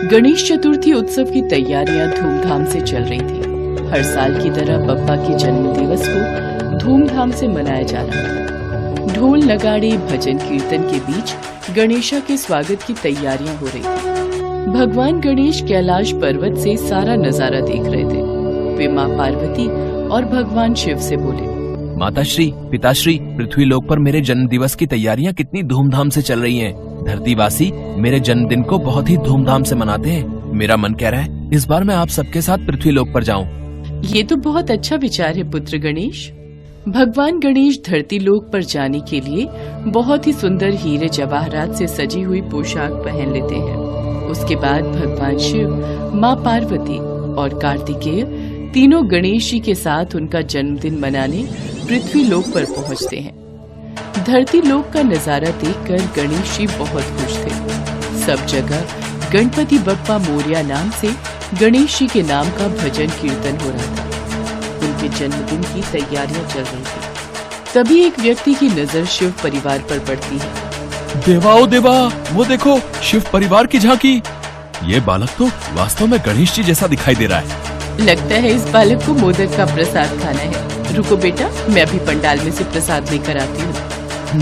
गणेश चतुर्थी उत्सव की तैयारियां धूमधाम से चल रही थी। हर साल की तरह बप्पा के जन्म दिवस को धूमधाम से मनाया जा रहा था। ढोल नगाड़े भजन कीर्तन के बीच गणेशा के स्वागत की तैयारियां हो रही थी। भगवान गणेश कैलाश पर्वत से सारा नजारा देख रहे थे। वे माँ पार्वती और भगवान शिव से बोले, माताश्री, पिताश्री, पृथ्वी लोक पर मेरे जन्म दिवस की तैयारियां कितनी धूमधाम से चल रही हैं। धरतीवासी मेरे जन्मदिन को बहुत ही धूमधाम से मनाते हैं। मेरा मन कह रहा है इस बार मैं आप सबके साथ पृथ्वी लोक पर जाऊं। ये तो बहुत अच्छा विचार है पुत्र गणेश। भगवान गणेश धरती लोक पर जाने के लिए बहुत ही सुंदर हीरे जवाहरात से सजी हुई पोशाक पहन लेते हैं। उसके बाद भगवान शिव, माँ पार्वती और कार्तिकेय तीनों गणेश जी के साथ उनका जन्मदिन मनाने पृथ्वी लोक पर पहुंचते हैं। धरती लोक का नजारा देखकर गणेश जी बहुत खुश थे। सब जगह गणपति बप्पा मोरया नाम से गणेश जी के नाम का भजन कीर्तन हो रहा था। उनके जन्मदिन की तैयारियां चल रही थी। तभी एक व्यक्ति की नजर शिव परिवार पर पड़ती है। देवा ओ देवा, वो देखो शिव परिवार की झांकी। ये बालक तो वास्तव में गणेश जी जैसा दिखाई दे रहा है। लगता है इस बालक को मोदक का प्रसाद खाना है। रुको बेटा, मैं अभी पंडाल में से प्रसाद लेकर आती हूँ।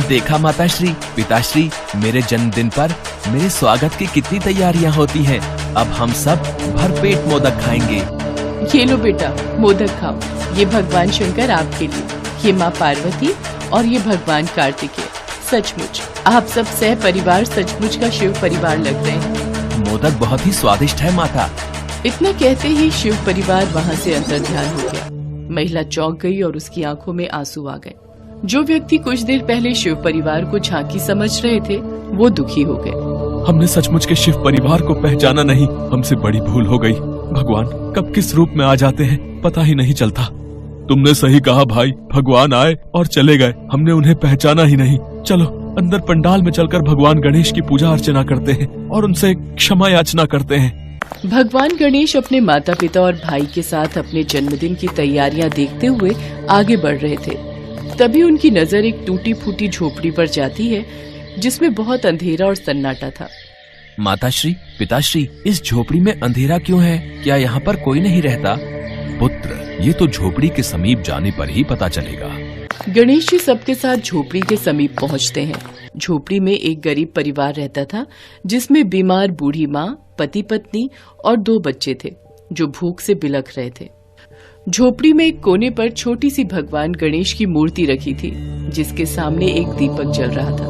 देखा माताश्री, पिताश्री, मेरे जन्मदिन पर मेरे स्वागत की कितनी तैयारियां होती हैं। अब हम सब भरपेट मोदक खाएंगे। ये लो बेटा, मोदक खाओ। ये भगवान शंकर आपके लिए, ये माँ पार्वती और ये भगवान कार्तिकेय। सचमुच आप सब सह परिवार सचमुच का शिव परिवार लग रहे हैं। मोदक बहुत ही स्वादिष्ट है माता। इतना कहते ही शिव परिवार वहाँ से अंतर्ध्यान हो गया। महिला चौंक गई और उसकी आंखों में आंसू आ गए। जो व्यक्ति कुछ देर पहले शिव परिवार को झांकी समझ रहे थे, वो दुखी हो गए। हमने सचमुच के शिव परिवार को पहचाना नहीं। हमसे बड़ी भूल हो गई। भगवान कब किस रूप में आ जाते हैं पता ही नहीं चलता। तुमने सही कहा भाई, भगवान आए और चले गए, हमने उन्हें पहचाना ही नहीं। चलो अंदर पंडाल में चलकर भगवान गणेश की पूजा अर्चना करते हैं और उनसे क्षमा याचना करते हैं। भगवान गणेश अपने माता पिता और भाई के साथ अपने जन्मदिन की तैयारियां देखते हुए आगे बढ़ रहे थे। तभी उनकी नजर एक टूटी फूटी झोपड़ी पर जाती है जिसमें बहुत अंधेरा और सन्नाटा था। माताश्री, पिताश्री, इस झोपड़ी में अंधेरा क्यों है? क्या यहाँ पर कोई नहीं रहता? पुत्र, ये तो झोपड़ी के समीप जाने पर ही पता चलेगा। गणेश जी सबके साथ झोपड़ी के समीप पहुँचते हैं। झोपड़ी में एक गरीब परिवार रहता था जिसमें बीमार बूढ़ी माँ, पति पत्नी और 2 बच्चे थे जो भूख से बिलख रहे थे। झोपड़ी में एक कोने पर छोटी सी भगवान गणेश की मूर्ति रखी थी जिसके सामने एक दीपक जल रहा था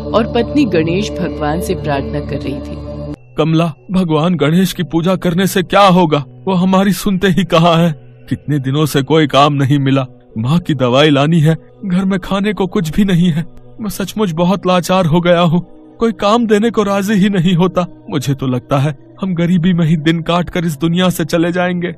और पत्नी गणेश भगवान से प्रार्थना कर रही थी। कमला, भगवान गणेश की पूजा करने से क्या होगा? वो हमारी सुनते ही कहा है। कितने दिनों से कोई काम नहीं मिला। माँ की दवाई लानी है, घर में खाने को कुछ भी नहीं है। मैं सचमुच बहुत लाचार हो गया हूँ। कोई काम देने को राजी ही नहीं होता। मुझे तो लगता है हम गरीबी में ही दिन काट कर इस दुनिया से चले जाएंगे।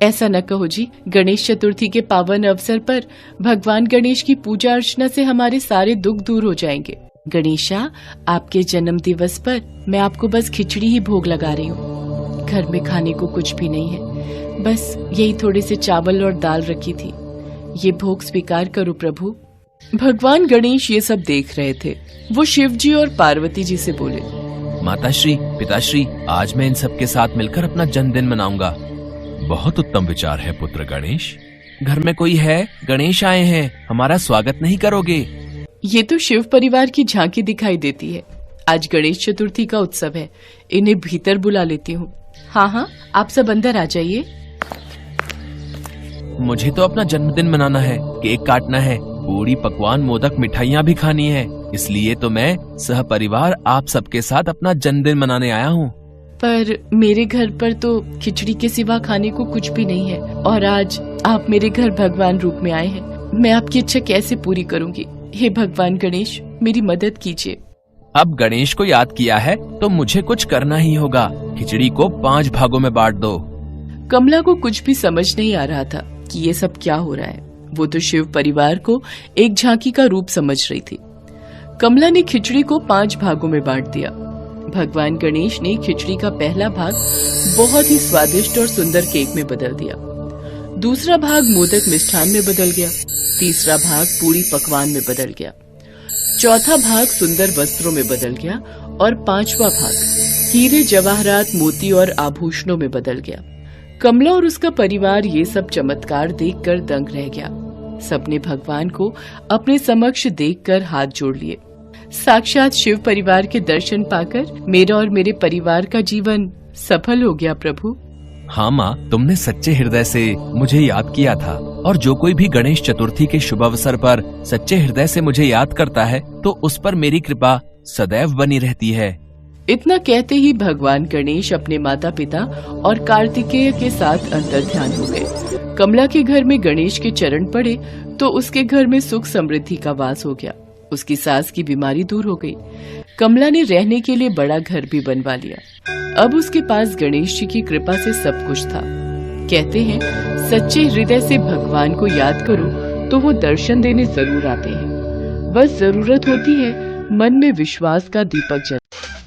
ऐसा न कहो जी। गणेश चतुर्थी के पावन अवसर पर भगवान गणेश की पूजा अर्चना से हमारे सारे दुख दूर हो जाएंगे। गणेशा, आपके जन्म दिवस पर मैं आपको बस खिचड़ी ही भोग लगा रही हूँ। घर में खाने को कुछ भी नहीं है, बस यही थोड़े से चावल और दाल रखी थी। ये भोग स्वीकार करो प्रभु। भगवान गणेश ये सब देख रहे थे। वो शिव जी और पार्वती जी से बोले, माताश्री, पिताश्री, आज मैं इन सब के साथ मिलकर अपना जन्मदिन मनाऊंगा। बहुत उत्तम विचार है पुत्र गणेश। घर में कोई है? गणेश आए हैं, हमारा स्वागत नहीं करोगे? ये तो शिव परिवार की झांकी दिखाई देती है। आज गणेश चतुर्थी का उत्सव है, इन्हें भीतर बुला लेती हूँ। हाँ हाँ, आप सब अंदर आ जाइए। मुझे तो अपना जन्मदिन मनाना है, केक काटना है, पूरी पकवान, मोदक, मिठाइयाँ भी खानी है। इसलिए तो मैं सह परिवार आप सबके साथ अपना जन्मदिन मनाने आया हूँ। पर मेरे घर पर तो खिचड़ी के सिवा खाने को कुछ भी नहीं है और आज आप मेरे घर भगवान रूप में आए हैं। मैं आपकी इच्छा कैसे पूरी करूंगी? हे भगवान गणेश, मेरी मदद कीजिए। अब गणेश को याद किया है तो मुझे कुछ करना ही होगा। खिचड़ी को 5 भागों में बांट दो। कमला को कुछ भी समझ नहीं आ रहा था कि ये सब क्या हो रहा है। वो तो शिव परिवार को एक झांकी का रूप समझ रही थी। कमला ने खिचड़ी को 5 भागों में बांट दिया। भगवान गणेश ने खिचड़ी का पहला भाग बहुत ही स्वादिष्ट और सुंदर केक में बदल दिया। दूसरा भाग मोदक मिष्ठान में बदल गया, तीसरा भाग पूरी पकवान में बदल गया, चौथा भाग सुंदर वस्त्रों में बदल गया और पांचवा भाग हीरे जवाहरात मोती और आभूषणों में बदल गया। कमला और उसका परिवार ये सब चमत्कार देखकर दंग रह गया। सबने भगवान को अपने समक्ष देखकर हाथ जोड़ लिए। साक्षात शिव परिवार के दर्शन पाकर मेरा और मेरे परिवार का जीवन सफल हो गया प्रभु। हाँ माँ, तुमने सच्चे हृदय से मुझे याद किया था, और जो कोई भी गणेश चतुर्थी के शुभ अवसर पर सच्चे हृदय से मुझे याद करता है तो उस पर मेरी कृपा सदैव बनी रहती है। इतना कहते ही भगवान गणेश अपने माता पिता और कार्तिकेय के साथ अंतर्ध्यान हो गए। कमला के घर में गणेश के चरण पड़े तो उसके घर में सुख समृद्धि का वास हो गया। उसकी सास की बीमारी दूर हो गई। कमला ने रहने के लिए बड़ा घर भी बनवा लिया। अब उसके पास गणेश जी की कृपा से सब कुछ था। कहते हैं सच्चे हृदय से भगवान को याद करो तो वो दर्शन देने जरूर आते हैं। बस जरूरत होती है मन में विश्वास का दीपक जलाने।